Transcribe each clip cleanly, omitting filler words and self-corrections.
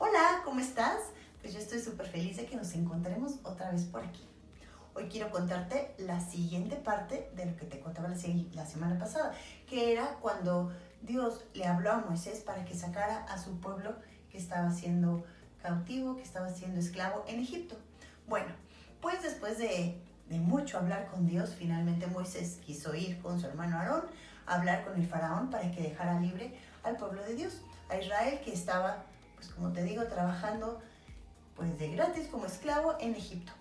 Hola, ¿cómo estás? Pues yo estoy súper feliz de que nos encontremos otra vez por aquí. Hoy quiero contarte la siguiente parte de lo que te contaba la semana pasada, que era cuando Dios le habló a Moisés para que sacara a su pueblo que estaba siendo cautivo, que estaba siendo esclavo en Egipto. Bueno, pues después de mucho hablar con Dios, finalmente Moisés quiso ir con su hermano Aarón a hablar con el faraón para que dejara libre al pueblo de Dios, a Israel, que estaba, pues como te digo, trabajando pues de gratis como esclavo en Egipto.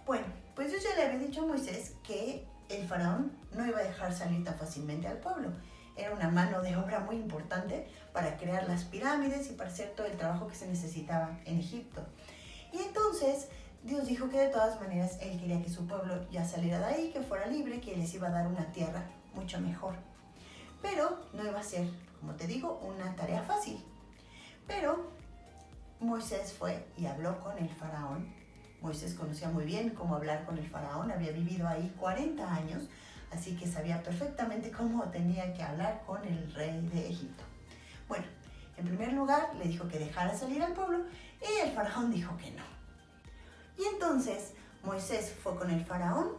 Bueno, pues Dios ya le había dicho a Moisés que el faraón no iba a dejar salir tan fácilmente al pueblo. Era una mano de obra muy importante para crear las pirámides y para hacer todo el trabajo que se necesitaba en Egipto. Y entonces Dios dijo que de todas maneras Él quería que su pueblo ya saliera de ahí, que fuera libre, que les iba a dar una tierra mucho mejor. Pero no iba a ser, como te digo, una tarea fácil. Pero Moisés fue y habló con el faraón. Moisés conocía muy bien cómo hablar con el faraón, había vivido ahí 40 años, así que sabía perfectamente cómo tenía que hablar con el rey de Egipto. Bueno, en primer lugar le dijo que dejara salir al pueblo y el faraón dijo que no. Y entonces Moisés fue con el faraón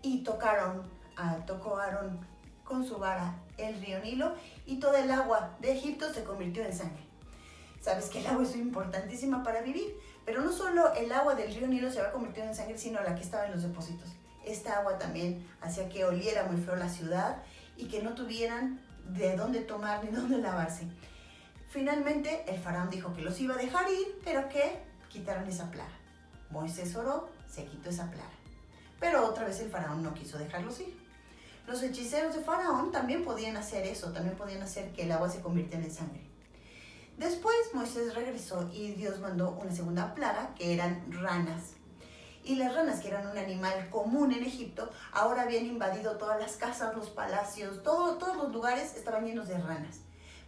y tocó Aarón con su vara el río Nilo y toda el agua de Egipto se convirtió en sangre. Sabes que el agua es importantísima para vivir, pero no solo el agua del río Nilo se va convirtiendo en sangre, sino la que estaba en los depósitos. Esta agua también hacía que oliera muy feo la ciudad y que no tuvieran de dónde tomar ni dónde lavarse. Finalmente el faraón dijo que los iba a dejar ir, pero que quitaran esa plaga. Moisés oró, se quitó esa plaga. Pero otra vez el faraón no quiso dejarlos ir. Los hechiceros de faraón también podían hacer eso, también podían hacer que el agua se convirtiera en sangre. Después Moisés regresó y Dios mandó una segunda plaga, que eran ranas. Y las ranas, que eran un animal común en Egipto, ahora habían invadido todas las casas, los palacios, todos los lugares estaban llenos de ranas.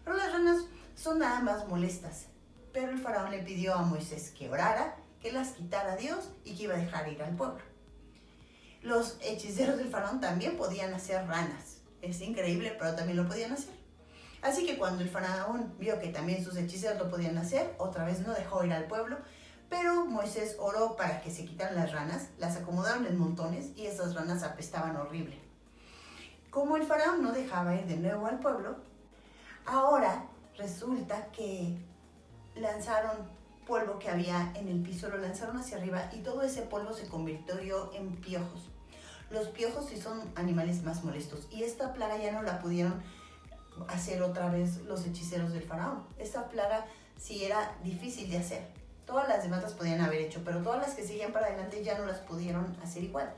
Pero las ranas son nada más molestas. Pero el faraón le pidió a Moisés que orara, que las quitara a Dios y que iba a dejar ir al pueblo. Los hechiceros del faraón también podían hacer ranas. Es increíble, pero también lo podían hacer. Así que cuando el faraón vio que también sus hechiceros lo podían hacer, otra vez no dejó ir al pueblo, pero Moisés oró para que se quitaran las ranas, las acomodaron en montones y esas ranas apestaban horrible. Como el faraón no dejaba ir de nuevo al pueblo, ahora resulta que lanzaron polvo que había en el piso, lo lanzaron hacia arriba y todo ese polvo se convirtió en piojos. Los piojos sí son animales más molestos y esta plaga ya no la pudieron hacer otra vez los hechiceros del faraón. Esta plaga sí era difícil de hacer. Todas las demás las podían haber hecho, pero todas las que seguían para adelante ya no las pudieron hacer igual.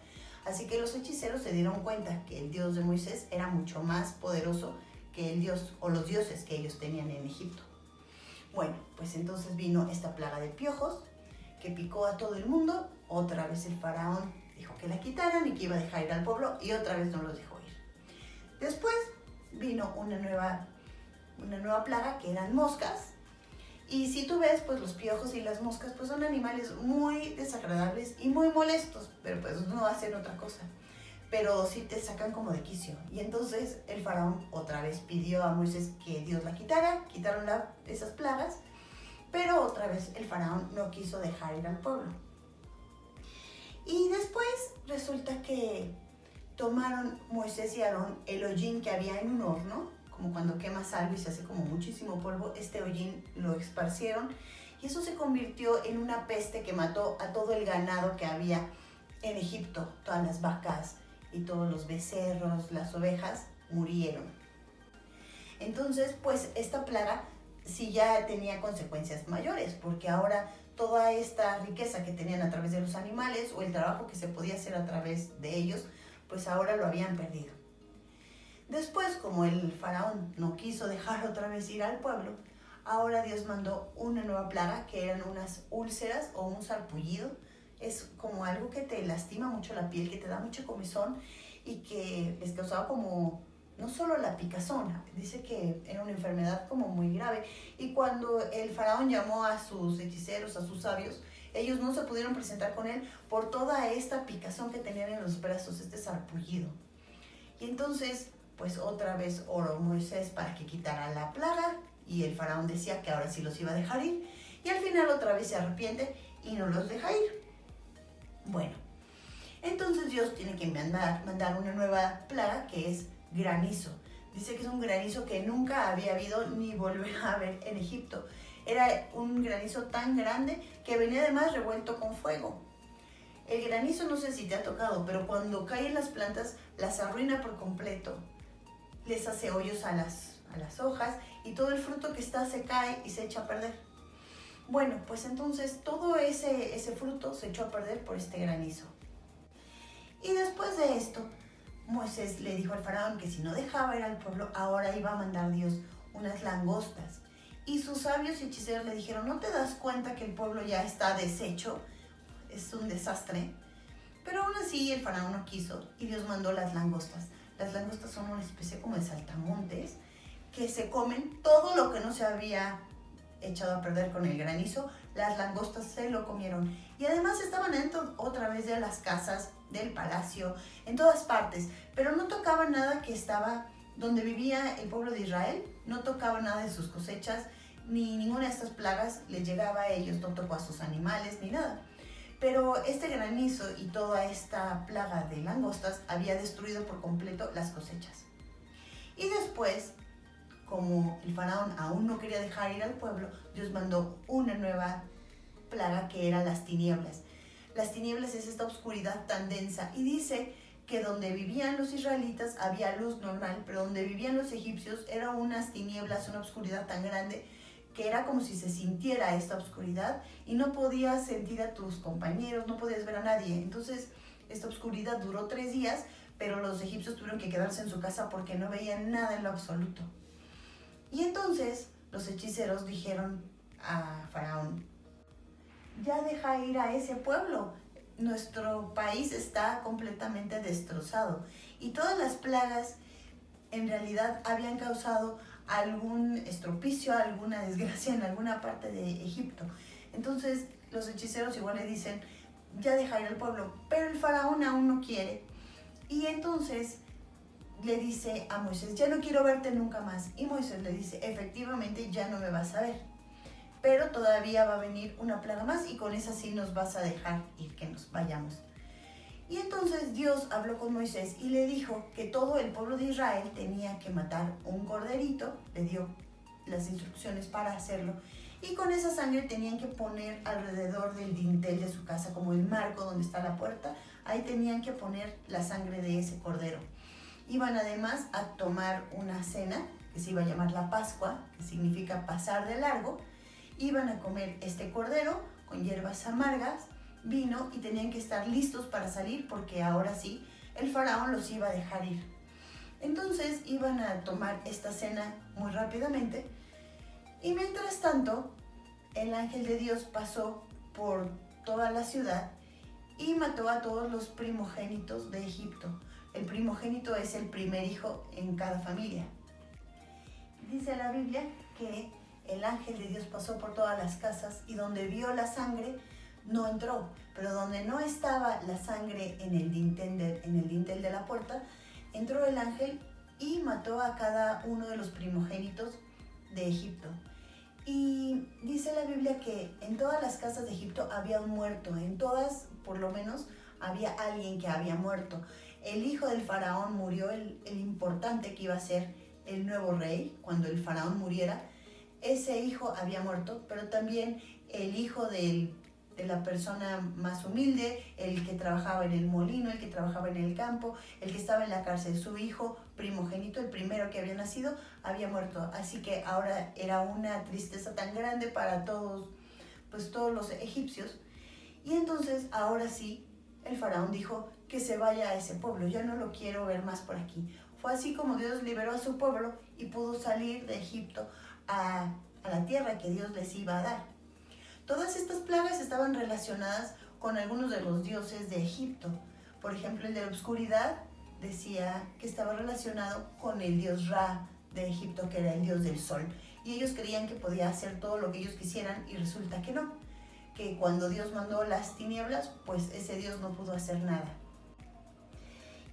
Así que los hechiceros se dieron cuenta que el Dios de Moisés era mucho más poderoso que el Dios o los dioses que ellos tenían en Egipto. Bueno, pues entonces vino esta plaga de piojos que picó a todo el mundo. Otra vez el faraón dijo que la quitaran y que iba a dejar ir al pueblo y otra vez no los dejó ir. Después vino una nueva plaga, que eran moscas. Y si tú ves, pues los piojos y las moscas pues son animales muy desagradables y muy molestos, pero pues no hacen otra cosa. Pero sí te sacan como de quicio. Y entonces el faraón otra vez pidió a Moisés que Dios la quitara, quitaron esas plagas, pero otra vez el faraón no quiso dejar ir al pueblo. Y después resulta que tomaron Moisés y Aarón el hollín que había en un horno, como cuando quemas algo y se hace como muchísimo polvo. Este hollín lo esparcieron y eso se convirtió en una peste que mató a todo el ganado que había en Egipto. Todas las vacas y todos los becerros, las ovejas murieron. Entonces, pues esta plaga sí ya tenía consecuencias mayores, porque ahora toda esta riqueza que tenían a través de los animales o el trabajo que se podía hacer a través de ellos, pues ahora lo habían perdido. Después, como el faraón no quiso dejar otra vez ir al pueblo, ahora Dios mandó una nueva plaga, que eran unas úlceras o un sarpullido. Es como algo que te lastima mucho la piel, que te da mucho comezón y que les causaba como no solo la picazón, dice que era una enfermedad como muy grave. Y cuando el faraón llamó a sus hechiceros, a sus sabios, ellos no se pudieron presentar con él por toda esta picazón que tenían en los brazos, este sarpullido. Y entonces, pues otra vez oró Moisés para que quitara la plaga y el faraón decía que ahora sí los iba a dejar ir. Y al final otra vez se arrepiente y no los deja ir. Bueno, entonces Dios tiene que mandar una nueva plaga que es granizo. Dice que es un granizo que nunca había habido ni volverá a haber en Egipto. Era un granizo tan grande que venía además revuelto con fuego. El granizo, no sé si te ha tocado, pero cuando cae en las plantas las arruina por completo. Les hace hoyos a las hojas y todo el fruto que está se cae y se echa a perder. Bueno, pues entonces todo ese fruto se echó a perder por este granizo. Y después de esto, Moisés le dijo al faraón que si no dejaba ir al pueblo, ahora iba a mandar Dios unas langostas. Y sus sabios y hechiceros le dijeron, ¿no te das cuenta que el pueblo ya está deshecho? Es un desastre. Pero aún así el faraón no quiso y Dios mandó las langostas. Las langostas son una especie como de saltamontes que se comen todo lo que no se había echado a perder con el granizo. Las langostas se lo comieron. Y además estaban dentro otra vez de las casas, del palacio, en todas partes. Pero no tocaba nada que estaba donde vivía el pueblo de Israel. No tocaba nada de sus cosechas, ni ninguna de estas plagas les llegaba a ellos. No tocó a sus animales, ni nada. Pero este granizo y toda esta plaga de langostas había destruido por completo las cosechas. Y después, como el faraón aún no quería dejar ir al pueblo, Dios mandó una nueva plaga que eran las tinieblas. Las tinieblas es esta oscuridad tan densa y dice que donde vivían los israelitas había luz normal, pero donde vivían los egipcios eran unas tinieblas, una oscuridad tan grande que era como si se sintiera esta oscuridad y no podías sentir a tus compañeros, no podías ver a nadie. Entonces esta oscuridad duró 3 días, pero los egipcios tuvieron que quedarse en su casa porque no veían nada en lo absoluto. Y entonces los hechiceros dijeron a Faraón, ya deja ir a ese pueblo, nuestro país está completamente destrozado. Y todas las plagas en realidad habían causado algún estropicio, alguna desgracia en alguna parte de Egipto. Entonces los hechiceros igual le dicen, ya deja ir al pueblo, pero el faraón aún no quiere. Y entonces le dice a Moisés, ya no quiero verte nunca más. Y Moisés le dice, efectivamente ya no me vas a ver, pero todavía va a venir una plaga más y con esa sí nos vas a dejar ir, que nos vayamos. Y entonces Dios habló con Moisés y le dijo que todo el pueblo de Israel tenía que matar un corderito, le dio las instrucciones para hacerlo, y con esa sangre tenían que poner alrededor del dintel de su casa, como el marco donde está la puerta, ahí tenían que poner la sangre de ese cordero. Iban además a tomar una cena que se iba a llamar la Pascua, que significa pasar de largo. Iban a comer este cordero con hierbas amargas, vino, y tenían que estar listos para salir porque ahora sí el faraón los iba a dejar ir. Entonces iban a tomar esta cena muy rápidamente y mientras tanto el ángel de Dios pasó por toda la ciudad y mató a todos los primogénitos de Egipto. El primogénito es el primer hijo en cada familia. Dice la Biblia que el ángel de Dios pasó por todas las casas y donde vio la sangre no entró, pero donde no estaba la sangre en el dintel de la puerta, entró el ángel y mató a cada uno de los primogénitos de Egipto. Y dice la Biblia que en todas las casas de Egipto había un muerto, en todas por lo menos había alguien que había muerto. El hijo del faraón murió, el importante que iba a ser el nuevo rey, cuando el faraón muriera, ese hijo había muerto, pero también el hijo de la persona más humilde, el que trabajaba en el molino, el que trabajaba en el campo, el que estaba en la cárcel, su hijo primogénito, el primero que había nacido, había muerto. Así que ahora era una tristeza tan grande para todos, pues todos los egipcios. Y entonces ahora sí, el faraón dijo que se vaya a ese pueblo, ya no lo quiero ver más por aquí. Fue así como Dios liberó a su pueblo y pudo salir de Egipto a la tierra que Dios les iba a dar. Todas estas plagas estaban relacionadas con algunos de los dioses de Egipto. Por ejemplo, el de la oscuridad decía que estaba relacionado con el dios Ra de Egipto, que era el dios del sol. Y ellos creían que podía hacer todo lo que ellos quisieran y resulta que no. Que cuando Dios mandó las tinieblas, pues ese dios no pudo hacer nada.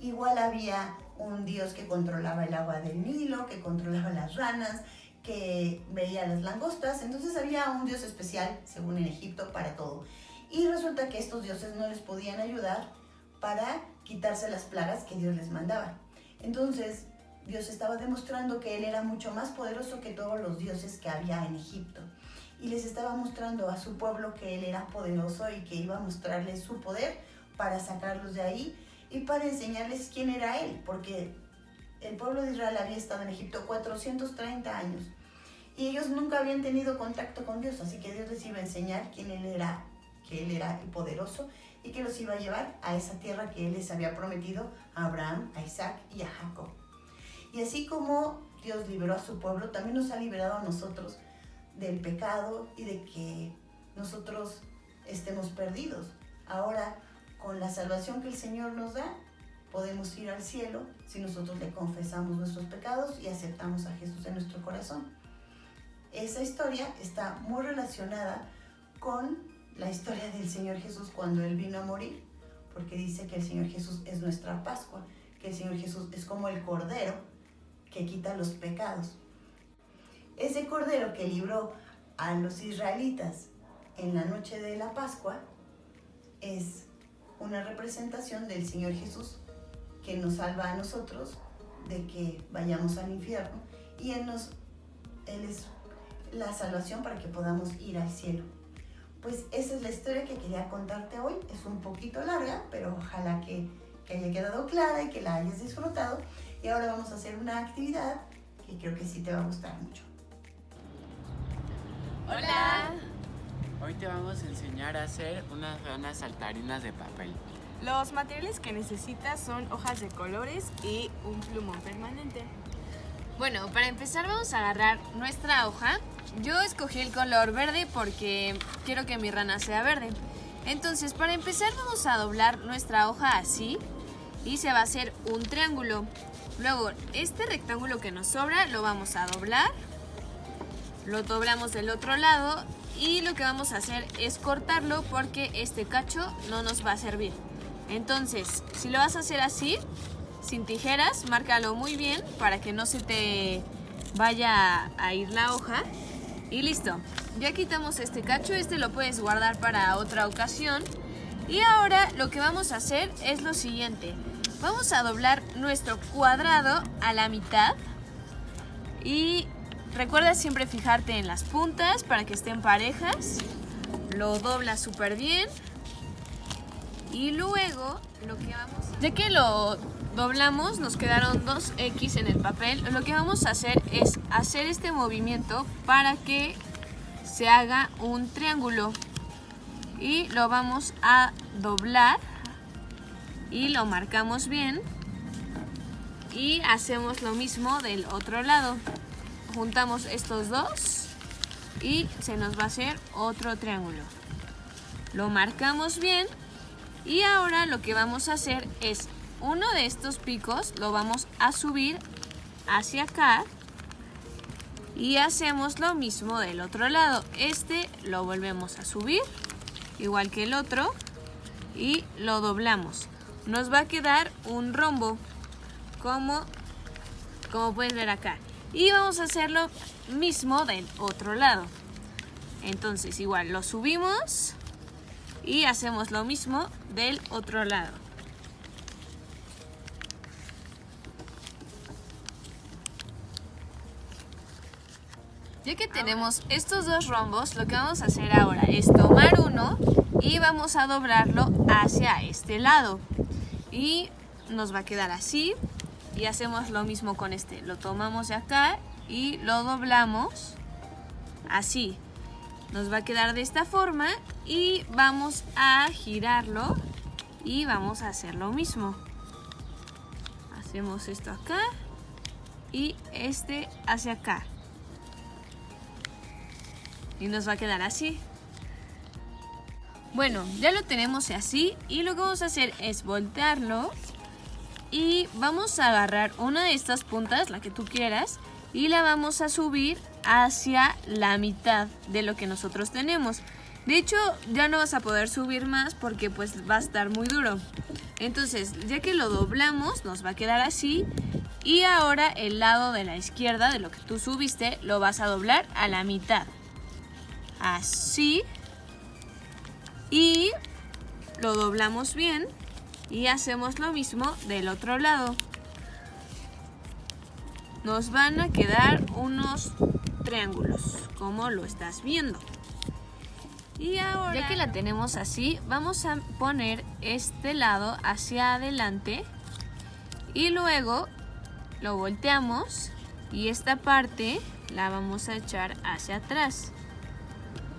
Igual había un dios que controlaba el agua del Nilo, que controlaba las ranas, que veía las langostas. Entonces había un dios especial, según en Egipto, para todo. Y resulta que estos dioses no les podían ayudar para quitarse las plagas que Dios les mandaba. Entonces Dios estaba demostrando que Él era mucho más poderoso que todos los dioses que había en Egipto. Y les estaba mostrando a su pueblo que Él era poderoso y que iba a mostrarles su poder para sacarlos de ahí y para enseñarles quién era Él, porque el pueblo de Israel había estado en Egipto 430 años y ellos nunca habían tenido contacto con Dios, así que Dios les iba a enseñar quién Él era, que Él era el poderoso y que los iba a llevar a esa tierra que Él les había prometido a Abraham, a Isaac y a Jacob. Y así como Dios liberó a su pueblo, también nos ha liberado a nosotros del pecado y de que nosotros estemos perdidos. Ahora, con la salvación que el Señor nos da, podemos ir al cielo si nosotros le confesamos nuestros pecados y aceptamos a Jesús en nuestro corazón. Esa historia está muy relacionada con la historia del Señor Jesús cuando Él vino a morir, porque dice que el Señor Jesús es nuestra Pascua, que el Señor Jesús es como el Cordero que quita los pecados. Ese Cordero que libró a los israelitas en la noche de la Pascua es una representación del Señor Jesús que nos salva a nosotros de que vayamos al infierno y Él es la salvación para que podamos ir al cielo. Pues esa es la historia que quería contarte hoy. Es un poquito larga, pero ojalá que haya quedado clara y que la hayas disfrutado. Y ahora vamos a hacer una actividad que creo que sí te va a gustar mucho. Hola. Hoy te vamos a enseñar a hacer unas ranas saltarinas de papel. Los materiales que necesitas son hojas de colores y un plumón permanente. Bueno, para empezar vamos a agarrar nuestra hoja. Yo escogí el color verde porque quiero que mi rana sea verde. Entonces, para empezar vamos a doblar nuestra hoja así y se va a hacer un triángulo. Luego, este rectángulo que nos sobra lo vamos a doblar. Lo doblamos del otro lado y lo que vamos a hacer es cortarlo porque este cacho no nos va a servir. Entonces, si lo vas a hacer así, sin tijeras, márcalo muy bien para que no se te vaya a ir la hoja. Y listo, ya quitamos este cacho, este lo puedes guardar para otra ocasión. Y ahora lo que vamos a hacer es lo siguiente. Vamos a doblar nuestro cuadrado a la mitad y recuerda siempre fijarte en las puntas para que estén parejas. Lo doblas súper bien. Y luego, ya que lo doblamos, nos quedaron 2 X en el papel. Lo que vamos a hacer es hacer este movimiento para que se haga un triángulo. Y lo vamos a doblar y lo marcamos bien. Y hacemos lo mismo del otro lado. Juntamos estos dos y se nos va a hacer otro triángulo. Lo marcamos bien. Y ahora lo que vamos a hacer es uno de estos picos lo vamos a subir hacia acá y hacemos lo mismo del otro lado. Este lo volvemos a subir igual que el otro y lo doblamos. Nos va a quedar un rombo como puedes ver acá. Y vamos a hacer lo mismo del otro lado. Entonces igual lo subimos y hacemos lo mismo del otro lado. Ya que tenemos estos dos rombos, lo que vamos a hacer ahora es tomar uno y vamos a doblarlo hacia este lado. Y nos va a quedar así. Y hacemos lo mismo con este. Lo tomamos de acá y lo doblamos así. Nos va a quedar de esta forma y vamos a girarlo y vamos a hacer lo mismo. Hacemos esto acá y este hacia acá. Y nos va a quedar así. Bueno, ya lo tenemos así y lo que vamos a hacer es voltearlo y vamos a agarrar una de estas puntas, la que tú quieras, y la vamos a subir hacia la mitad de lo que nosotros tenemos. De hecho, ya no vas a poder subir más porque pues va a estar muy duro. Entonces, ya que lo doblamos, nos va a quedar así Y ahora el lado de la izquierda de lo que tú subiste lo vas a doblar a la mitad. Así. Y lo doblamos bien y hacemos lo mismo del otro lado. Nos van a quedar unos triángulos, como lo estás viendo. Y ahora, ya que la tenemos así, vamos a poner este lado hacia adelante y luego lo volteamos y esta parte la vamos a echar hacia atrás.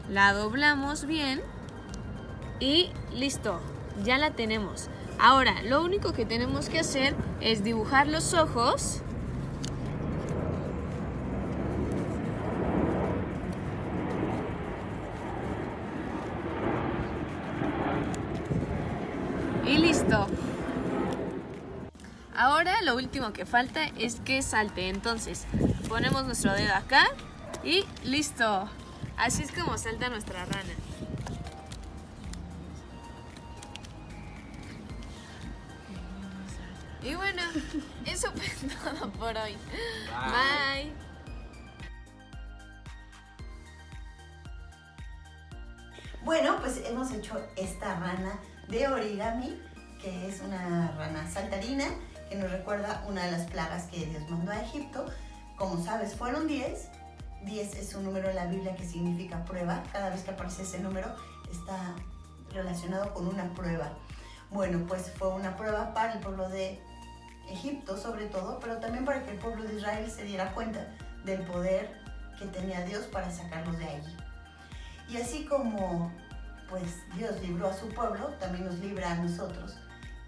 La doblamos bien y listo, ya la tenemos. Ahora, lo único que tenemos que hacer es dibujar los ojos. Y listo. Ahora lo último que falta es que salte. Entonces, ponemos nuestro dedo acá y listo. Así es como salta nuestra rana. Y bueno, eso fue todo por hoy. Bye. Bueno, pues hemos hecho esta rana de origami, que es una rana saltarina, que nos recuerda una de las plagas que Dios mandó a Egipto. Como sabes, fueron 10. 10 es un número en la Biblia que significa prueba. Cada vez que aparece ese número está relacionado con una prueba. Bueno, pues fue una prueba para el pueblo de Egipto sobre todo, pero también para que el pueblo de Israel se diera cuenta del poder que tenía Dios para sacarlos de allí. Y así como pues Dios libró a su pueblo, también nos libra a nosotros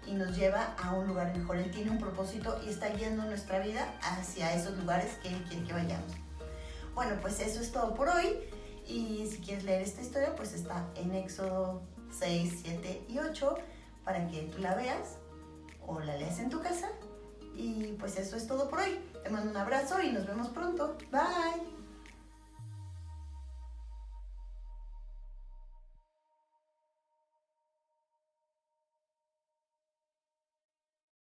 y nos lleva a un lugar mejor. Él tiene un propósito y está guiando nuestra vida hacia esos lugares que Él quiere que vayamos. Bueno, pues eso es todo por hoy, y si quieres leer esta historia, pues está en Éxodo 6, 7 y 8 para que tú la veas o la leas en tu casa. Y pues eso es todo por hoy. Te mando un abrazo y nos vemos pronto. Bye.